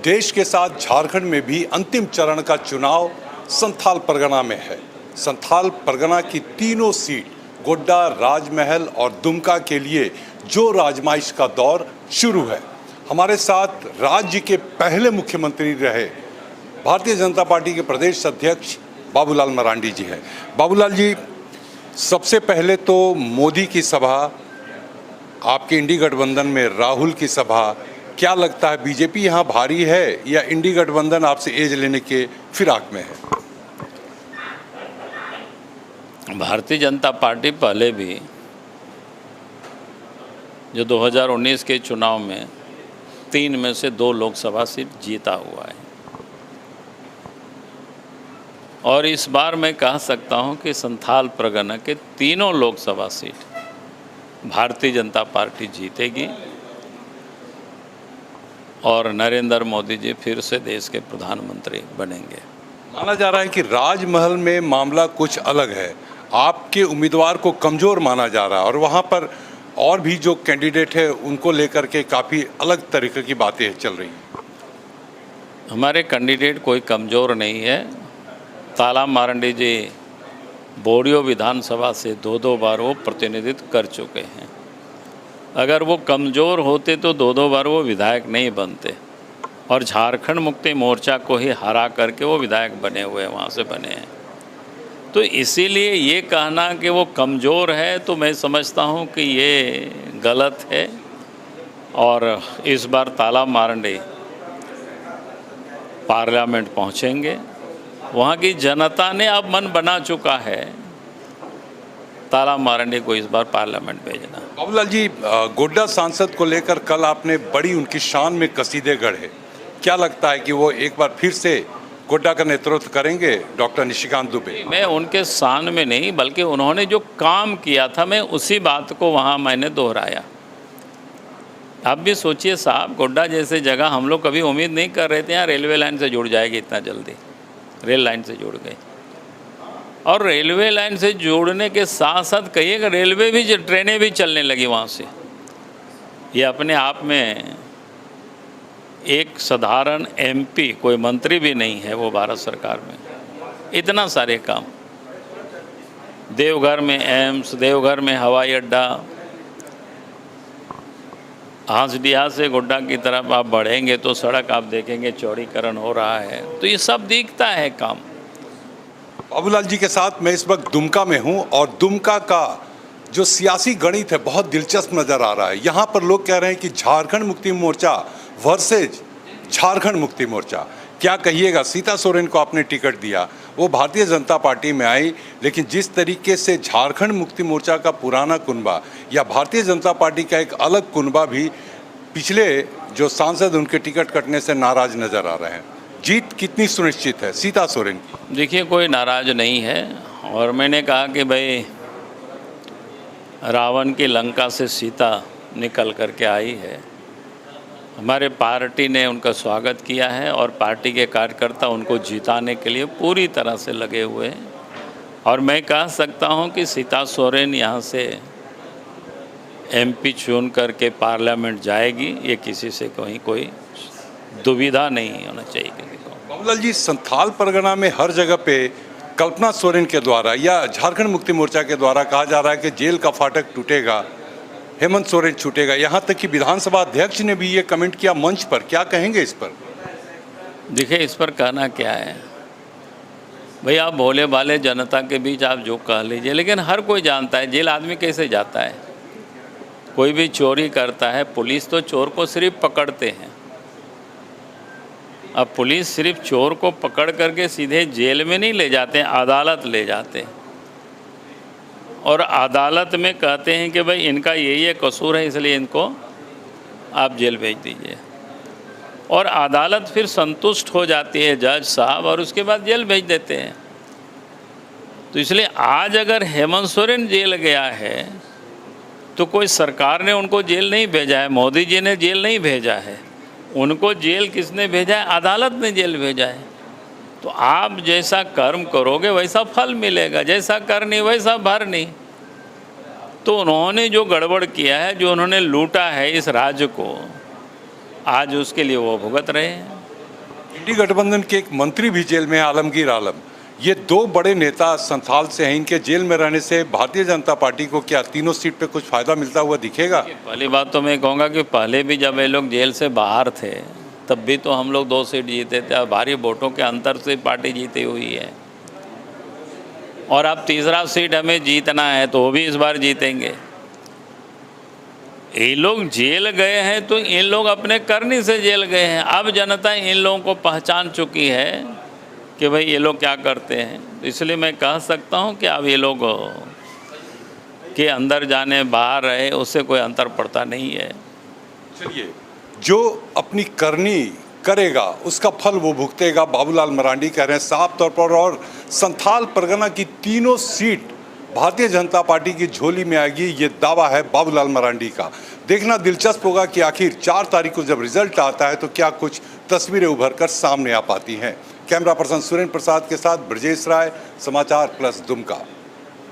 देश के साथ झारखंड में भी अंतिम चरण का चुनाव संथाल परगना में है। संथाल परगना की तीनों सीट गोड्डा, राजमहल और दुमका के लिए जो राजमाइश का दौर शुरू है। हमारे साथ राज्य के पहले मुख्यमंत्री रहे भारतीय जनता पार्टी के प्रदेश अध्यक्ष बाबूलाल मरांडी जी हैं। बाबूलाल जी, सबसे पहले तो मोदी की सभा, आपके इंडी गठबंधन में राहुल की सभा, क्या लगता है बीजेपी यहाँ भारी है या इंडी गठबंधन आपसे एज लेने के फिराक में है? भारतीय जनता पार्टी पहले भी जो 2019 के चुनाव में 3 में से 2 लोकसभा सीट जीता हुआ है और इस बार मैं कह सकता हूं कि संथाल परगना के तीनों लोकसभा सीट भारतीय जनता पार्टी जीतेगी और नरेंद्र मोदी जी फिर से देश के प्रधानमंत्री बनेंगे। माना जा रहा है कि राजमहल में मामला कुछ अलग है, आपके उम्मीदवार को कमज़ोर माना जा रहा है और वहाँ पर और भी जो कैंडिडेट है उनको लेकर के काफ़ी अलग तरीके की बातें चल रही हैं। हमारे कैंडिडेट कोई कमज़ोर नहीं है। ताला मारंडी जी बोरियो विधानसभा से 2 बार वो प्रतिनिधित्व कर चुके हैं। अगर वो कमज़ोर होते तो 2 बार वो विधायक नहीं बनते और झारखंड मुक्ति मोर्चा को ही हरा करके वो विधायक बने हुए हैं, वहाँ से बने हैं। तो इसीलिए ये कहना कि वो कमज़ोर है तो मैं समझता हूँ कि ये गलत है और इस बार ताला मारंडी पार्लियामेंट पहुँचेंगे। वहाँ की जनता ने अब मन बना चुका है ताला मारंडी को इस बार पार्लियामेंट भेजना। बाबूलाल जी, गोड्डा सांसद को लेकर कल आपने बड़ी उनकी शान में कसीदे गढ़े, क्या लगता है कि वो एक बार फिर से गोड्डा का नेतृत्व करेंगे डॉक्टर निशिकांत दुबे? मैं उनके शान में नहीं बल्कि उन्होंने जो काम किया था मैं उसी बात को वहाँ मैंने दोहराया। आप भी सोचिए साहब, गोड्डा जैसे जगह हम लोग कभी उम्मीद नहीं कर रहे थे यहाँ रेलवे लाइन से जुड़ जाएगी इतना जल्दी। रेल लाइन से जुड़ गई और रेलवे लाइन से जोड़ने के साथ साथ कहिएगा रेलवे भी, ट्रेनें भी चलने लगी वहाँ से। ये अपने आप में एक साधारण एमपी, कोई मंत्री भी नहीं है वो भारत सरकार में, इतना सारे काम। देवघर में एम्स, देवघर में हवाई अड्डा, हांसडीहा से गोड्डा की तरफ आप बढ़ेंगे तो सड़क आप देखेंगे चौड़ीकरण हो रहा है। तो ये सब दिखता है काम। बाबूलाल जी के साथ मैं इस वक्त दुमका में हूं और दुमका का जो सियासी गणित है बहुत दिलचस्प नज़र आ रहा है। यहाँ पर लोग कह रहे हैं कि झारखंड मुक्ति मोर्चा वर्सेज झारखंड मुक्ति मोर्चा। क्या कहिएगा, सीता सोरेन को आपने टिकट दिया, वो भारतीय जनता पार्टी में आई, लेकिन जिस तरीके से झारखंड मुक्ति मोर्चा का पुराना कुनबा या भारतीय जनता पार्टी का एक अलग कुनबा भी पिछले जो सांसद उनके टिकट कटने से नाराज नज़र आ रहे हैं। जीत कितनी सुनिश्चित है सीता सोरेन की? देखिए, कोई नाराज नहीं है और मैंने कहा कि भाई रावण की लंका से सीता निकल करके आई है। हमारे पार्टी ने उनका स्वागत किया है और पार्टी के कार्यकर्ता उनको जिताने के लिए पूरी तरह से लगे हुए हैं और मैं कह सकता हूं कि सीता सोरेन यहां से एमपी चुन करके पार्लियामेंट जाएगी, ये किसी से कोई दुविधा नहीं होना चाहिए किसी को। बाबूलाल जी, संथाल परगना में हर जगह पे कल्पना सोरेन के द्वारा या झारखंड मुक्ति मोर्चा के द्वारा कहा जा रहा है कि जेल का फाटक टूटेगा, हेमंत सोरेन छूटेगा। यहाँ तक कि विधानसभा अध्यक्ष ने भी ये कमेंट किया मंच पर। क्या कहेंगे इस पर? देखिए, इस पर कहना क्या है भाई, आप भोले भाले जनता के बीच आप जो कह लीजिए, लेकिन हर कोई जानता है जेल आदमी कैसे जाता है। कोई भी चोरी करता है, पुलिस तो चोर को सिर्फ पकड़ते हैं। अब पुलिस सिर्फ चोर को पकड़ करके सीधे जेल में नहीं ले जाते हैं, अदालत ले जाते हैं और अदालत में कहते हैं कि भाई इनका ये कसूर है इसलिए इनको आप जेल भेज दीजिए और अदालत फिर संतुष्ट हो जाती है जज साहब और उसके बाद जेल भेज देते हैं। तो इसलिए आज अगर हेमंत सोरेन जेल गया है तो कोई सरकार ने उनको जेल नहीं भेजा है, मोदी जी ने जेल नहीं भेजा है, उनको जेल किसने भेजा है? अदालत ने जेल भेजा है। तो आप जैसा कर्म करोगे वैसा फल मिलेगा, जैसा करनी वैसा भरनी। तो उन्होंने जो गड़बड़ किया है, जो उन्होंने लूटा है इस राज्य को, आज उसके लिए वो भुगत रहे हैं। इंडी गठबंधन के एक मंत्री भी जेल में हैं, आलमगीर आलम। ये दो बड़े नेता संथाल से हैं, इनके जेल में रहने से भारतीय जनता पार्टी को क्या तीनों सीट पे कुछ फायदा मिलता हुआ दिखेगा? पहली बात तो मैं कहूँगा कि पहले भी जब ये लोग जेल से बाहर थे तब भी तो हम लोग 2 सीट जीते थे और भारी वोटों के अंतर से पार्टी जीती हुई है। और अब तीसरा सीट हमें जीतना है तो वो भी इस बार जीतेंगे। ये लोग जेल गए हैं तो इन लोग अपने करनी से जेल गए हैं। अब जनता इन लोगों को पहचान चुकी है कि भाई ये लोग क्या करते हैं, तो इसलिए मैं कह सकता हूँ कि अब ये लोग के अंदर जाने बाहर रहे उससे कोई अंतर पड़ता नहीं है। चलिए, जो अपनी करनी करेगा उसका फल वो भुगतेगा, बाबूलाल मरांडी कह रहे हैं साफ तौर पर। और संथाल परगना की तीनों सीट भारतीय जनता पार्टी की झोली में आएगी, ये दावा है बाबूलाल मरांडी का। देखना दिलचस्प होगा कि आखिर 4 तारीख को जब रिजल्ट आता है तो क्या कुछ तस्वीरें उभर कर सामने आ पाती हैं। कैमरा पर्सन सुरेंद्र प्रसाद के साथ ब्रजेश राय, समाचार प्लस दुमका।